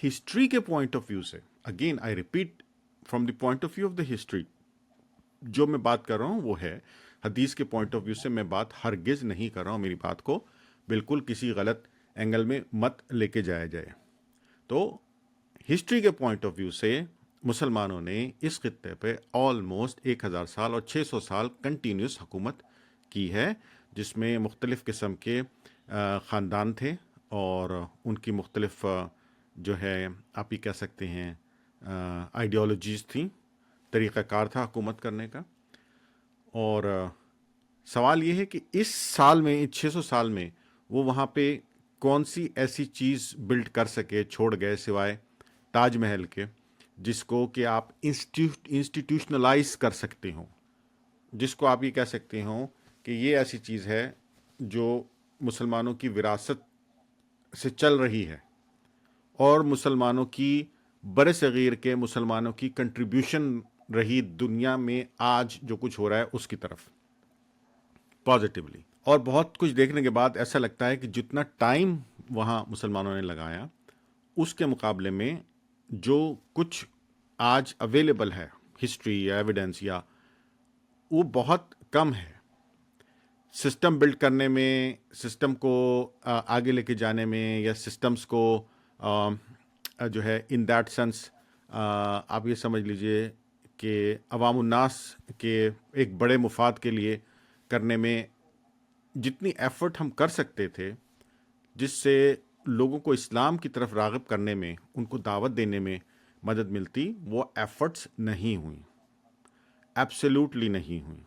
History کے point of view سے، again I repeat, from the point of view of the history, جو میں بات کر رہا ہوں وہ ہے حدیث کے پوائنٹ آف ویو سے. میں بات ہرگز نہیں کر رہا ہوں، میری بات کو بالکل کسی غلط اینگل میں مت لے کے جایا جائے. تو ہسٹری کے پوائنٹ آف ویو سے مسلمانوں نے اس خطے پہ آلموسٹ 1000 سال اور 600 سال کنٹینیوس حکومت کی ہے، جس میں مختلف قسم کے خاندان تھے اور ان کی مختلف جو ہے آپ یہ کہہ سکتے ہیں آئیڈیالوجیز تھیں، طریقہ کار تھا حکومت کرنے کا. اور سوال یہ ہے کہ اس سال میں، 600 سال میں، وہ وہاں پہ کون سی ایسی چیز بلڈ کر سکے، چھوڑ گئے سوائے تاج محل کے، جس کو کہ آپ انسٹیٹیوشنلائز کر سکتے ہوں، جس کو آپ یہ کہہ سکتے ہوں کہ یہ ایسی چیز ہے جو مسلمانوں کی وراثت سے چل رہی ہے اور مسلمانوں کی برصغیر کے مسلمانوں کی کنٹریبیوشن رہی دنیا میں آج جو کچھ ہو رہا ہے اس کی طرف پازیٹیولی. اور بہت کچھ دیکھنے کے بعد ایسا لگتا ہے کہ جتنا ٹائم وہاں مسلمانوں نے لگایا اس کے مقابلے میں جو کچھ آج اویلیبل ہے ہسٹری یا ایویڈنس یا وہ بہت کم ہے. سسٹم بلڈ کرنے میں، سسٹم کو آگے لے کے جانے میں، یا سسٹمز کو جو ہے ان دیٹ سینس آپ یہ سمجھ لیجئے کہ عوام الناس کے ایک بڑے مفاد کے لیے کرنے میں جتنی ایفرٹ ہم کر سکتے تھے، جس سے لوگوں کو اسلام کی طرف راغب کرنے میں، ان کو دعوت دینے میں مدد ملتی، وہ ایفرٹس نہیں ہوئیں، ایبسلیوٹلی نہیں ہوئیں.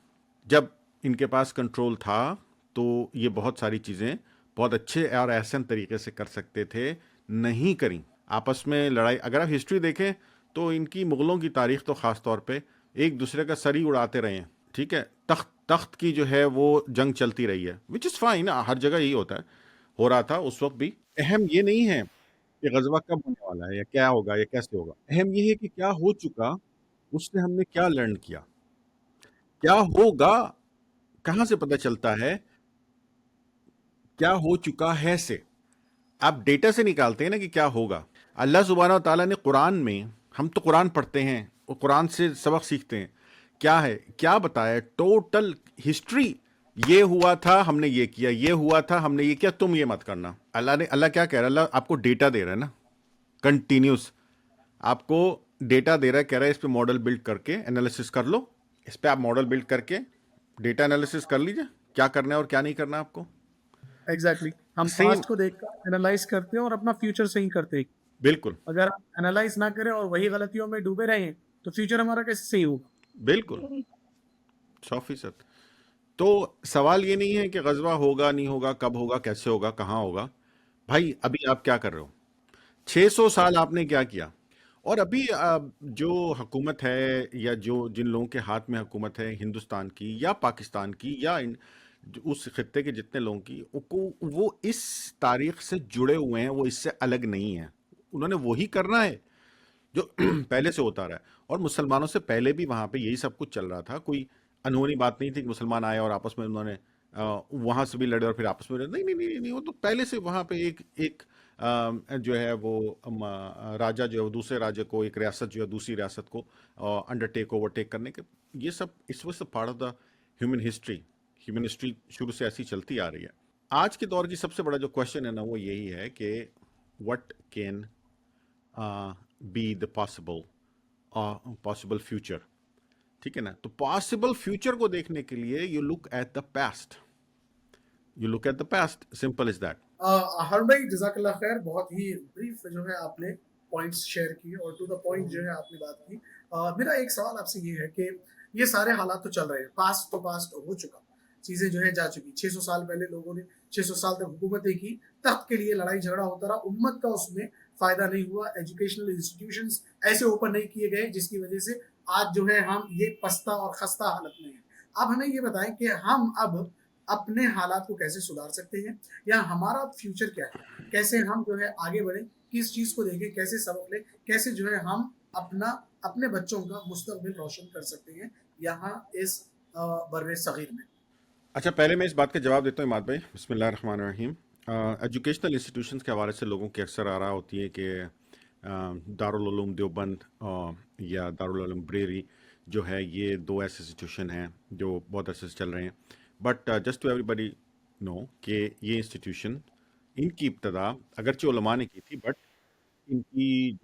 جب ان کے پاس کنٹرول تھا تو یہ بہت ساری چیزیں بہت اچھے اور احسن طریقے سے کر سکتے تھے، نہیں کریں. آپس میں لڑائی، اگر آپ ہسٹری دیکھیں تو ان کی مغلوں کی تاریخ تو خاص طور پہ ایک دوسرے کا سر ہی اڑاتے رہے ہیں. ٹھیک ہے، تخت کی جو ہے وہ جنگ چلتی رہی ہے، وچ از فائن، ہر جگہ یہی ہوتا ہے، ہو رہا تھا اس وقت بھی. اہم یہ نہیں ہے کہ غزوہ کب ہونے والا ہے یا کیا ہوگا یا کیسے ہوگا، اہم یہ ہے کہ کیا ہو چکا، اس سے ہم نے کیا لرن کیا. کیا ہوگا کہاں سے پتہ چلتا ہے؟ کیا ہو چکا ہے سے آپ ڈیٹا سے نکالتے ہیں نا کہ کیا ہوگا. اللہ سبحانہ و تعالیٰ نے قرآن میں، ہم تو قرآن پڑھتے ہیں اور قرآن سے سبق سیکھتے ہیں، کیا ہے، کیا بتایا، ٹوٹل ہسٹری، یہ ہوا تھا ہم نے یہ کیا، یہ ہوا تھا ہم نے یہ کیا، تم یہ مت کرنا. اللہ کیا کہہ رہا ہے؟ اللہ آپ کو ڈیٹا دے رہا ہے نا، کنٹینیوس آپ کو ڈیٹا دے رہا ہے، کہہ رہا ہے اس پہ ماڈل بلڈ کر کے انالیسس کر لو. اس پہ آپ ماڈل بلڈ کر کے ڈیٹا انالیسس کر لیجئے کیا کرنا ہے اور کیا نہیں کرنا آپ کو. ایگزیکٹلی ہم سیم، پاسٹ کو دیکھ کر انالائز کرتے ہیں اور اپنا فیوچر صحیح کرتے ہیں. بالکل اگر انالائز نہ کریں اور وہی غلطیوں میں ڈوبے رہیں تو فیوچر ہمارا کیسے صحیح ہوگا؟ بالکل 100%. تو سوال یہ نہیں ہے کہ غزوہ ہوگا نہیں ہوگا، کب ہوگا، کیسے ہوگا، کہاں ہوگا. بھائی ابھی آپ کیا کر رہے ہو؟ 600 سال آپ نے کیا کیا؟ اور ابھی جو حکومت ہے یا جن لوگوں کے ہاتھ میں حکومت ہے ہندوستان کی یا پاکستان کی یا اس خطے کے جتنے لوگوں کی، وہ اس تاریخ سے جڑے ہوئے ہیں، وہ اس سے الگ نہیں ہیں. انہوں نے وہی کرنا ہے جو پہلے سے ہوتا رہا ہے. اور مسلمانوں سے پہلے بھی وہاں پہ یہی سب کچھ چل رہا تھا. کوئی انہونی بات نہیں تھی کہ مسلمان آئے اور آپس میں انہوں نے وہاں سے بھی لڑے اور پھر آپس میں لڑے. نہیں نہیں نہیں نہیں، وہ تو پہلے سے وہاں پہ ایک جو ہے وہ راجا جو ہے وہ دوسرے راجے کو، ایک ریاست جو ہے دوسری ریاست کو انڈرٹیک اوور ٹیک کرنے کے، یہ سب اس وقت part of the human history. Human history شروع سے ایسی چلتی آ رہی ہے. آج کے دور کی سب سے بڑا جو کوشچن ہے نا وہ یہی ہے کہ what can be the possible future. ٹھیک ہے نا، تو پاسبل فیوچر کو دیکھنے کے لیے you look at the past, you look at the past, simple as that. ہر بھائی جزاک اللہ خیر، بہت ہی بریف جو ہے آپ نے پوائنٹس شیئر کی اور ٹو دا پوائنٹ جو ہے آپ نے بات کی. میرا ایک سوال آپ سے یہ ہے کہ یہ سارے حالات تو چل رہے ہیں، پاسٹ تو پاسٹ ہو چکا، چیزیں جو ہے جا چکی. 600 سال پہلے لوگوں نے 600 سال تک حکومتیں کی، تخت کے لیے لڑائی جھگڑا ہوتا رہا، امت کا اس میں فائدہ نہیں ہوا، ایجوکیشنل انسٹیٹیوشنز ایسے اوپن نہیں کیے گئے جس کی وجہ سے آج جو ہے ہم یہ پستہ اور خستہ حالت میں ہیں. اب ہمیں یہ بتائیں کہ ہم اب اپنے حالات کو کیسے سدھار سکتے ہیں، یا ہمارا فیوچر کیا ہے، کیسے ہم جو ہے آگے بڑھیں، کس چیز کو دیکھیں، کیسے سبق لیں، کیسے جو ہے ہم اپنے بچوں کا مستقبل روشن کر سکتے ہیں یہاں اس بر صغیر میں. اچھا، پہلے میں اس بات کا جواب دیتا ہوں عماد بھائی. بسم اللہ الرحمن الرحیم. ایجوکیشنل انسٹیٹیوشنس کے حوالے سے لوگوں کی اکثر آراء ہوتی ہے کہ دارال علوم دیوبند یا دارال علوم بریری جو ہے، یہ دو ایسے انسٹیٹیوشن ہیں جو بہت عرصے سے چل رہے ہیں. بٹ جسٹ ٹو ایوری بڈی نو کہ یہ انسٹیٹیوشن، ان کی ابتدا اگرچہ علماء نے کی تھی، بٹ ان کی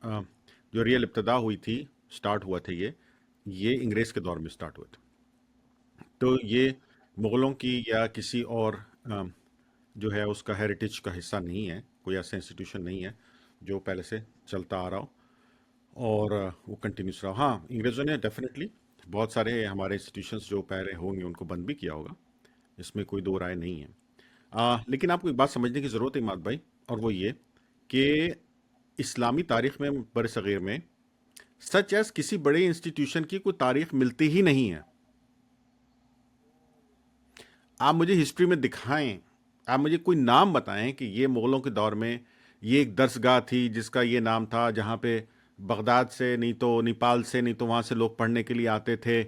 آ، جو ریئل ابتدا ہوئی تھی، سٹارٹ ہوا تھا یہ انگریز کے دور میں سٹارٹ ہوا تھا. تو یہ مغلوں کی یا کسی اور جو ہے اس کا ہیریٹیج کا حصہ نہیں ہے، کوئی ایسا انسٹیٹیوشن نہیں ہے جو پہلے سے چلتا آ رہا ہو اور وہ کنٹینیوس رہا. ہاں، انگریزوں نے ڈیفینیٹلی بہت سارے ہمارے انسٹیٹیوشنس جو پہلے ہوں گے ان کو بند بھی کیا ہوگا، اس میں کوئی دو رائے نہیں ہے. لیکن آپ کو ایک بات سمجھنے کی ضرورت ہے اماد بھائی، اور وہ یہ کہ اسلامی تاریخ میں، بر صغیر میں، سچ ایز کسی بڑے انسٹیٹیوشن کی کوئی تاریخ ملتی ہی نہیں ہے. آپ مجھے ہسٹری میں دکھائیں، آپ مجھے کوئی نام بتائیں کہ یہ مغلوں کے دور میں یہ ایک درسگاہ تھی جس کا یہ نام تھا، جہاں پہ بغداد سے نہیں تو نیپال سے نہیں تو وہاں سے لوگ پڑھنے کے لیے آتے تھے،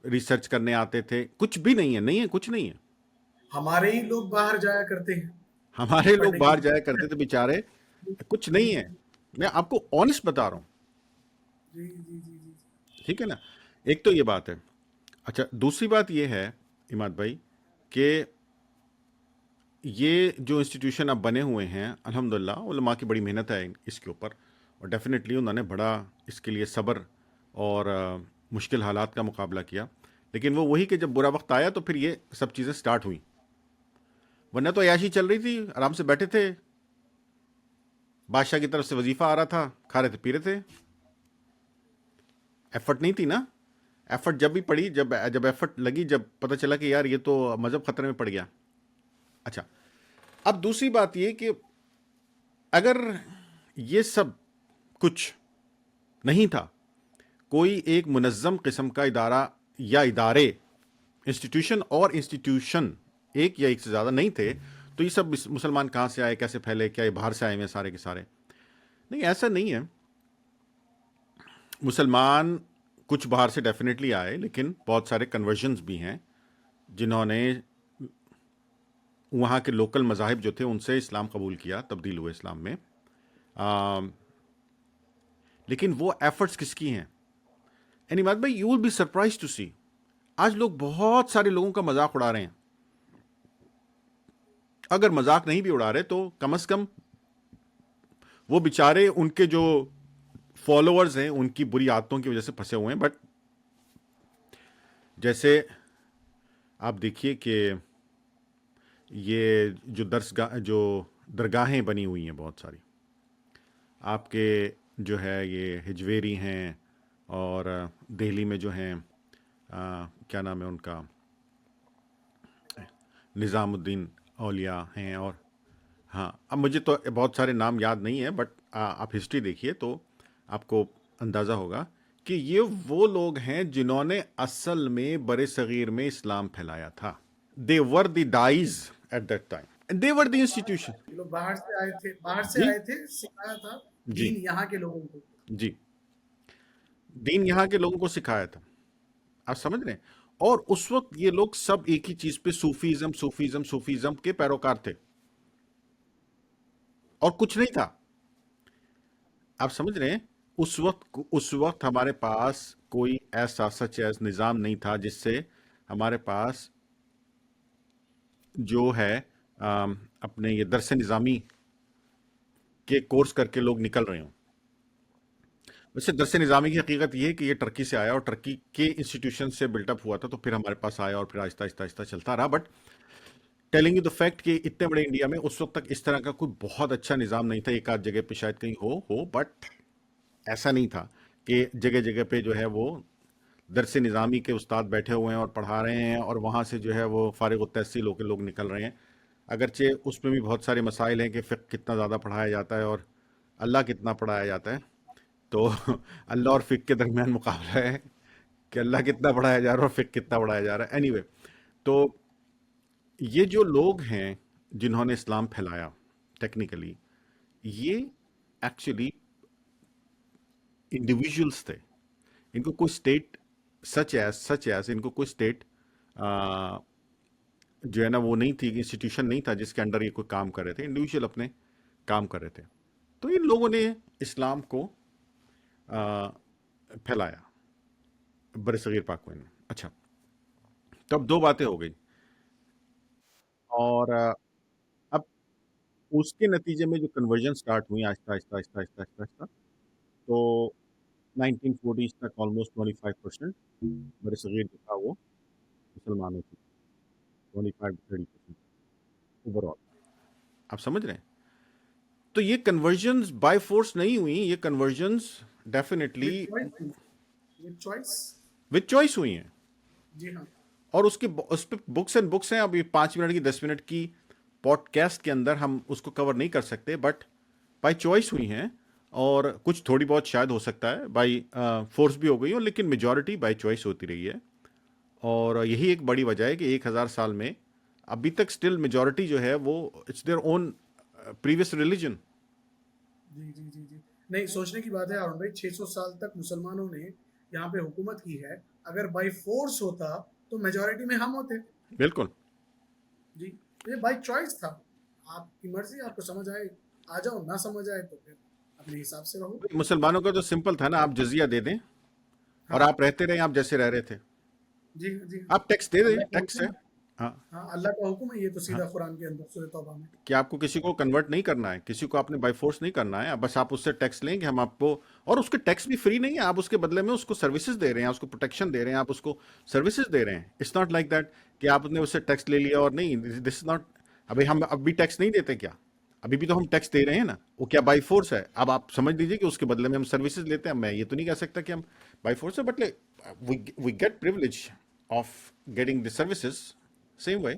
ریسرچ کرنے آتے تھے. کچھ بھی نہیں ہے، نہیں ہے، کچھ نہیں ہے. ہمارے ہی لوگ باہر جایا کرتے ہیں ہمارے لوگ پڑھنے کے باہر جایا لیے. کرتے تھے بیچارے. کچھ جی نہیں ہے، میں آپ کو آنےسٹ بتا رہا ہوں. جی جی جی جی. ٹھیک ہے نا؟ ایک تو یہ بات ہے. اچھا، دوسری بات یہ ہے اماد بھائی کہ یہ جو انسٹیٹیوشن اب بنے ہوئے ہیں، الحمدللہ علماء کی بڑی محنت ہے اس کے اوپر، اور ڈیفینیٹلی انہوں نے بڑا اس کے لیے صبر اور مشکل حالات کا مقابلہ کیا. لیکن وہ وہی کہ جب برا وقت آیا تو پھر یہ سب چیزیں سٹارٹ ہوئیں. ورنہ تو عیاشی چل رہی تھی، آرام سے بیٹھے تھے، بادشاہ کی طرف سے وظیفہ آ رہا تھا، کھا رہے تھے پی رہے تھے. ایفرٹ نہیں تھی نا. ایفرٹ جب بھی پڑی، جب ایفرٹ لگی، جب پتہ چلا کہ یار یہ تو مذہب خطرے میں پڑ گیا. اچھا، اب دوسری بات یہ کہ اگر یہ سب کچھ نہیں تھا، کوئی ایک منظم قسم کا ادارہ یا ادارے، انسٹیٹیوشن ایک یا ایک سے زیادہ نہیں تھے، تو یہ سب مسلمان کہاں سے آئے، کیسے پھیلے، کیا یہ باہر سے آئے ہوئے سارے کے سارے؟ نہیں، ایسا نہیں ہے. مسلمان کچھ باہر سے ڈیفینیٹلی آئے، لیکن بہت سارے کنورژنز بھی ہیں جنہوں نے وہاں کے لوکل مذاہب جو تھے ان سے اسلام قبول کیا، تبدیل ہوئے اسلام میں. لیکن وہ ایفرٹس کس کی ہیں؟ اینی بات بھائی، you will be surprised to see, آج لوگ بہت سارے لوگوں کا مذاق اڑا رہے ہیں. اگر مذاق نہیں بھی اڑا رہے تو کم از کم وہ بیچارے، ان کے جو فالوورز ہیں، ان کی بری عادتوں کی وجہ سے پھنسے ہوئے ہیں. بٹ جیسے آپ دیکھیے کہ یہ جو درگاہیں بنی ہوئی ہیں بہت ساری، آپ کے جو ہے یہ ہجویری ہیں، اور دہلی میں جو ہیں کیا نام ہے ان کا، نظام الدین اولیاء ہیں. اور ہاں، اب مجھے تو بہت سارے نام یاد نہیں ہیں، بٹ آپ ہسٹری دیکھیے تو آپ کو اندازہ ہوگا کہ یہ وہ لوگ ہیں جنہوں نے اصل میں بر صغیر میں اسلام پھیلایا تھا. دے ور دی ڈائز at that time, they were the institution. یہ لوگ باہر سے آئے تھے، باہر سے جی آئے تھے، سکھایا تھا جی دین یہاں کے لوگوں کو. جی، دین یہاں کے لوگوں کو سکھایا تھا. آپ سمجھ رہے ہیں؟ اور اس وقت یہ لوگ سب ایک ہی چیز پہ، صوفیزم کے پیروکار تھے، اور کچھ نہیں تھا. آپ سمجھ رہے ہیں؟ اس وقت ہمارے پاس کوئی ایسا سچ ایس نظام نہیں تھا جس سے ہمارے پاس جو ہے اپنے یہ درس نظامی کے کورس کر کے لوگ نکل رہے ہوں. ویسے درس نظامی کی حقیقت یہ ہے کہ یہ ٹرکی سے آیا، اور ٹرکی کے انسٹیٹیوشن سے بلٹ اپ ہوا تھا، تو پھر ہمارے پاس آیا اور پھر آہستہ آہستہ آہستہ چلتا رہا. But telling you the fact کہ اتنے بڑے انڈیا میں اس وقت تک اس طرح کا کوئی بہت اچھا نظام نہیں تھا. ایک آدھ جگہ پہ شاید کہیں ہو، بٹ ایسا نہیں تھا کہ جگہ جگہ پہ جو ہے وہ درس نظامی کے استاد بیٹھے ہوئے ہیں اور پڑھا رہے ہیں، اور وہاں سے جو ہے وہ فارغ التحصیل ہو کے لوگ نکل رہے ہیں. اگرچہ اس میں بھی بہت سارے مسائل ہیں کہ فقہ کتنا زیادہ پڑھایا جاتا ہے اور اللہ کتنا پڑھایا جاتا ہے. تو اللہ اور فقہ کے درمیان مقابلہ ہے کہ اللہ کتنا پڑھایا جا رہا ہے اور فقہ کتنا پڑھایا جا رہا ہے. اینی وے، تو یہ جو لوگ ہیں جنہوں نے اسلام پھیلایا ٹیکنیکلی، یہ ایکچولی انڈیویجولس تھے. ان کو کوئی اسٹیٹ سچ ایز ان کو کوئی اسٹیٹ جو ہے نا وہ نہیں تھی، انسٹیٹیوشن نہیں تھا جس کے انڈر یہ کوئی کام کر رہے تھے. انڈیویجول اپنے کام کر رہے تھے. تو ان لوگوں نے اسلام کو پھیلایا برصغیر پاک میں. اچھا، تب دو باتیں ہو گئی، اور اب اس کے نتیجے میں جو کنورژن سٹارٹ ہوئی آہستہ آہستہ آہستہ آہستہ آہستہ آہستہ، تو 1940s تک آلموسٹ 25% برصغیر جو تھا وہ مسلمانوں کی، 25 to 30% اوور آل. آپ سمجھ رہے ہیں؟ تو یہ کنورژنز بائی فورس نہیں ہوئی، یہ conversions definitely with choice. With choice ہوئی ہیں. جی ہاں. اور اس پہ بکس اینڈ بکس ہیں. اب یہ 5 منٹ کی 10 منٹ کی پوڈ کاسٹ کے اندر ہم اس کو کور نہیں کر سکتے، بٹ بائی چوائس ہوئی ہیں، اور کچھ تھوڑی بہت شاید ہو سکتا ہے بائی فورس بھی ہو گئی ہو، لیکن میجورٹی بائی چوائس ہوتی رہی ہے. اور یہی ایک بڑی وجہ ہے کہ 1000 سال میں ابھی تک اسٹل میجورٹی جو ہے وہ it's their own previous religion. جی جی جی جی نہیں، سوچنے کی بات ہے ہارون بھائی، 600 سال تک مسلمانوں نے یہاں پہ حکومت کی ہے. اگر بائی فورس ہوتا تو میجورٹی میں ہم ہوتے. بالکل. جی، یہ بائی چوائس تھا. آپ کی مرضی، آپ کو سمجھ آئے آ جاؤ، نہ سمجھ آئے تو پھر اپنے حساب سے رہو. مسلمانوں کا تو سمپل تھا نا، آپ جزیہ دے دیں اور ہاں آپ رہتے رہیں آپ جیسے رہ رہے تھے. جی جی. آپ ٹیکس دے دیں، اللہ کا ٹیکس حکم ہے. ہے. ہاں ہاں، اللہ کا حکم ہے، یہ تو ہاں، سیدھا قرآن کے اندر سورۃ توبہ میں. کہ آپ کو کسی کو کنورٹ نہیں کرنا ہے، کسی کو آپ نے بائی فورس نہیں کرنا ہے. بس آپ اس سے ٹیکس لیں گے ہم آپ کو، اور اس کے ٹیکس بھی فری نہیں ہے، آپ اس کے بدلے میں اس کو سروسز دے رہے ہیں، اس کو پروٹیکشن دے رہے ہیں، آپ اس کو سروسز دے رہے ہیں. اٹس ناٹ لائک دیٹ کہ آپ نے اس سے ٹیکس لے لیا اور نہیں. دس از ناٹ. ابھی ہم اب بھی ٹیکس نہیں دیتے کیا؟ ابھی بھی تو ہم ٹیکس دے رہے ہیں نا. وہ کیا بائی فورس ہے؟ اب آپ سمجھ لیجیے کہ اس کے بدلے میں ہم سروسز لیتے ہیں. میں یہ تو نہیں کہہ سکتا کہ ہم بائی فورس ہے، but we get privilege of getting the services same way.